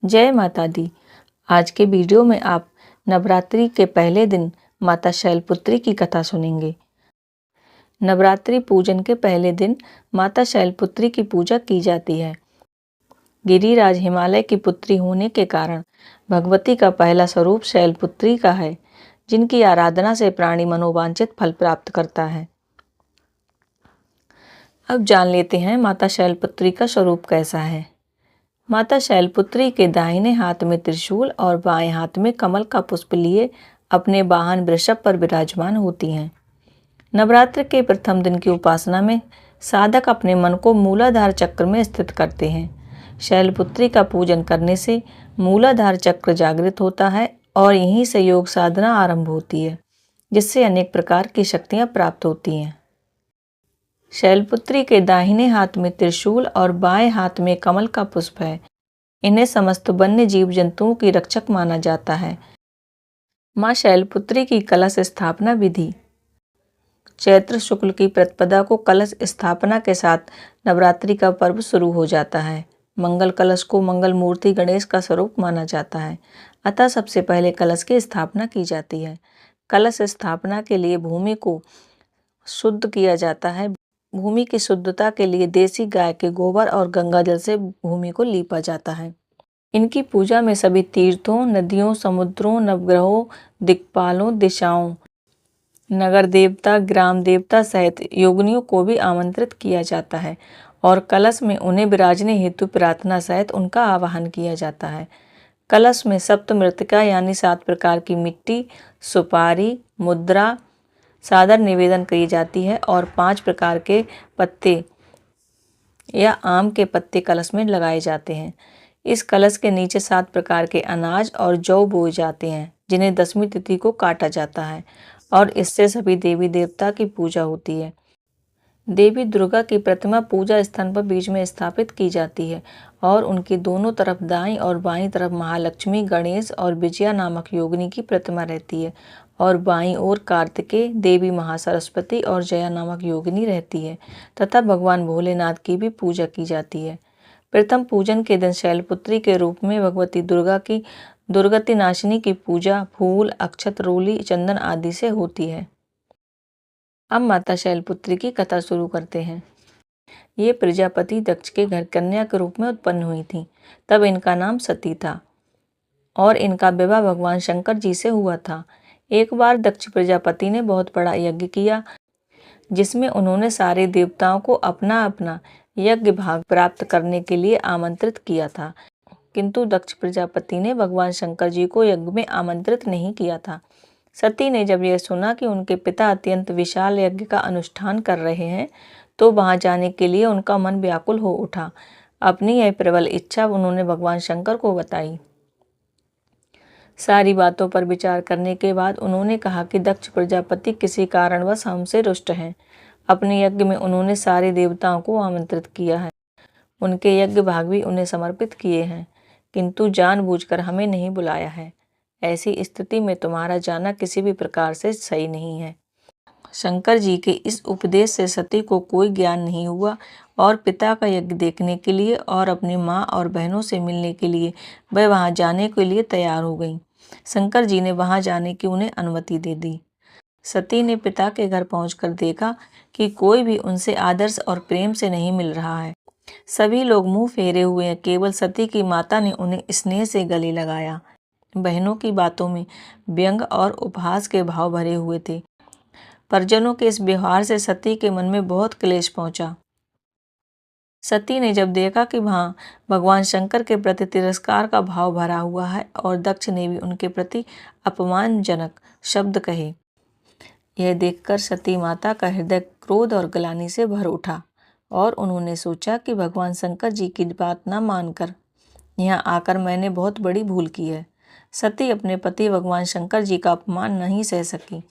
जय माता दी। आज के वीडियो में आप नवरात्रि के पहले दिन माता शैलपुत्री की कथा सुनेंगे। नवरात्रि पूजन के पहले दिन माता शैलपुत्री की पूजा की जाती है। गिरिराज हिमालय की पुत्री होने के कारण भगवती का पहला स्वरूप शैलपुत्री का है, जिनकी आराधना से प्राणी मनोवांछित फल प्राप्त करता है। अब जान लेते हैं माता शैलपुत्री का स्वरूप कैसा है। माता शैलपुत्री के दाहिने हाथ में त्रिशूल और बाएं हाथ में कमल का पुष्प लिए अपने वाहन वृषभ पर विराजमान होती हैं। नवरात्र के प्रथम दिन की उपासना में साधक अपने मन को मूलाधार चक्र में स्थित करते हैं। शैलपुत्री का पूजन करने से मूलाधार चक्र जागृत होता है और यहीं से योग साधना आरंभ होती है, जिससे अनेक प्रकार की शक्तियां प्राप्त होती हैं। शैलपुत्री के दाहिने हाथ में त्रिशूल और बाएं हाथ में कमल का पुष्प है। इन्हें समस्त वन्य जीव जंतुओं की रक्षक माना जाता है। मां शैलपुत्री की कलश स्थापना विधि। चैत्र शुक्ल की प्रतिपदा को कलश स्थापना के साथ नवरात्रि का पर्व शुरू हो जाता है। मंगल कलश को मंगल मूर्ति गणेश का स्वरूप माना जाता है, अतः सबसे पहले कलश की स्थापना की जाती है। कलश स्थापना के लिए भूमि को शुद्ध किया जाता है। भूमि की शुद्धता के लिए देसी गाय के गोबर और गंगा जल से भूमि को लीपा जाता है। इनकी पूजा में सभी तीर्थों, नदियों, समुद्रों, नवग्रहों, दिक्पालों, दिशाओं, नगर देवता, ग्राम देवता सहित योगिनियों को भी आमंत्रित किया जाता है और कलश में उन्हें विराजने हेतु प्रार्थना सहित उनका आवाहन किया जाता है। कलश में सप्त मृत्तिका यानी 7 प्रकार की मिट्टी, सुपारी, मुद्रा सादर निवेदन की जाती है और 5 प्रकार के पत्ते या आम के पत्ते कलश में लगाए जाते हैं। इस कलश के नीचे 7 प्रकार के अनाज और जौ बोए जाते हैं, जिन्हें 10वीं तिथि को काटा जाता है और इससे सभी देवी देवता की पूजा होती है। देवी दुर्गा की प्रतिमा पूजा स्थान पर बीच में स्थापित की जाती है और उनकी दोनों तरफ दाईं और बाईं तरफ महालक्ष्मी, गणेश और विजया नामक योगिनी की प्रतिमा रहती है और बाईं ओर कार्तिकेय, देवी महासरस्वती और जया नामक योगिनी रहती है तथा भगवान भोलेनाथ की भी पूजा की जाती है। प्रथम पूजन के दिन शैलपुत्री के रूप में भगवती दुर्गा की दुर्गति नाशिनी की पूजा फूल, अक्षत, रोली, चंदन आदि से होती है। अब माता शैलपुत्री की कथा शुरू करते हैं। ये प्रजापति दक्ष के घर कन्या के रूप में उत्पन्न हुई थी। तब इनका नाम सती था और इनका विवाह भगवान शंकर जी से हुआ था। एक बार दक्ष प्रजापति ने बहुत बड़ा यज्ञ किया, जिसमें उन्होंने सारे देवताओं को अपना अपना यज्ञ भाग प्राप्त करने के लिए आमंत्रित किया था, किंतु दक्ष प्रजापति ने भगवान शंकर जी को यज्ञ में आमंत्रित नहीं किया था। सती ने जब यह सुना कि उनके पिता अत्यंत विशाल यज्ञ का अनुष्ठान कर रहे हैं, तो वहां जाने के लिए उनका मन व्याकुल हो उठा। अपनी यह प्रबल इच्छा उन्होंने भगवान शंकर को बताई। सारी बातों पर विचार करने के बाद उन्होंने कहा कि दक्ष प्रजापति किसी कारणवश हमसे रुष्ट हैं। अपने यज्ञ में उन्होंने सारे देवताओं को आमंत्रित किया है, उनके यज्ञ भाग भी उन्हें समर्पित किए हैं, किंतु जानबूझकर हमें नहीं बुलाया है। ऐसी स्थिति में तुम्हारा जाना किसी भी प्रकार से सही नहीं है। शंकर जी के इस उपदेश से सती को कोई ज्ञान नहीं हुआ और पिता का यज्ञ देखने के लिए और अपनी माँ और बहनों से मिलने के लिए वह वहां जाने के लिए तैयार हो गई। शंकर जी ने वहां जाने की उन्हें अनुमति दे दी। सती ने पिता के घर पहुंचकर देखा कि कोई भी उनसे आदर्श और प्रेम से नहीं मिल रहा है। सभी लोग मुंह फेरे हुए हैं। केवल सती की माता ने उन्हें स्नेह से गले लगाया। बहनों की बातों में व्यंग और उपहास के भाव भरे हुए थे। परिजनों के इस व्यवहार से सती के मन में बहुत क्लेश पहुंचा। सती ने जब देखा कि वहां भगवान शंकर के प्रति तिरस्कार का भाव भरा हुआ है और दक्ष ने भी उनके प्रति अपमानजनक शब्द कहे, यह देखकर सती माता का हृदय क्रोध और ग्लानि से भर उठा और उन्होंने सोचा कि भगवान शंकर जी की बात न मानकर यहाँ आकर मैंने बहुत बड़ी भूल की है। सती अपने पति भगवान शंकर जी का अपमान नहीं सह सकी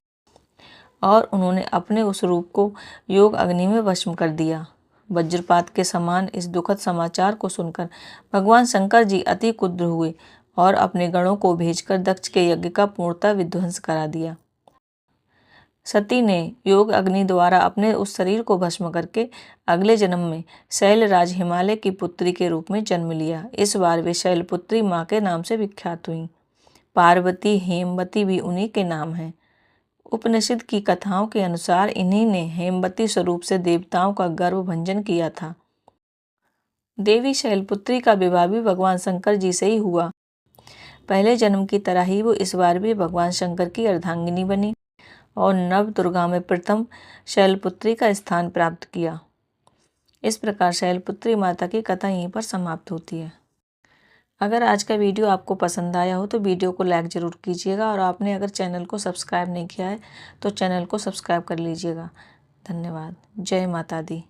और उन्होंने अपने उस रूप को योग अग्नि में भस्म कर दिया। वज्रपात के समान इस दुखद समाचार को सुनकर भगवान शंकर जी अति क्रुद्ध हुए और अपने गणों को भेजकर दक्ष के यज्ञ का पूर्णतः विध्वंस करा दिया। सती ने योग अग्नि द्वारा अपने उस शरीर को भस्म करके अगले जन्म में शैलराज हिमालय की पुत्री के रूप में जन्म लिया। इस बार वे शैलपुत्री माँ के नाम से विख्यात हुई। पार्वती, हेमवती भी उन्हीं के नाम हैं। उपनिषद की कथाओं के अनुसार इन्हीं ने हेमवती स्वरूप से देवताओं का गर्व भंजन किया था। देवी शैलपुत्री का विवाह भी भगवान शंकर जी से ही हुआ। पहले जन्म की तरह ही वो इस बार भी भगवान शंकर की अर्धांगिनी बनी और नव दुर्गा में प्रथम शैलपुत्री का स्थान प्राप्त किया। इस प्रकार शैलपुत्री माता की कथा यहीं पर समाप्त होती है। अगर आज का वीडियो आपको पसंद आया हो तो वीडियो को लाइक ज़रूर कीजिएगा, और आपने अगर चैनल को सब्सक्राइब नहीं किया है तो चैनल को सब्सक्राइब कर लीजिएगा। धन्यवाद। जय माता दी।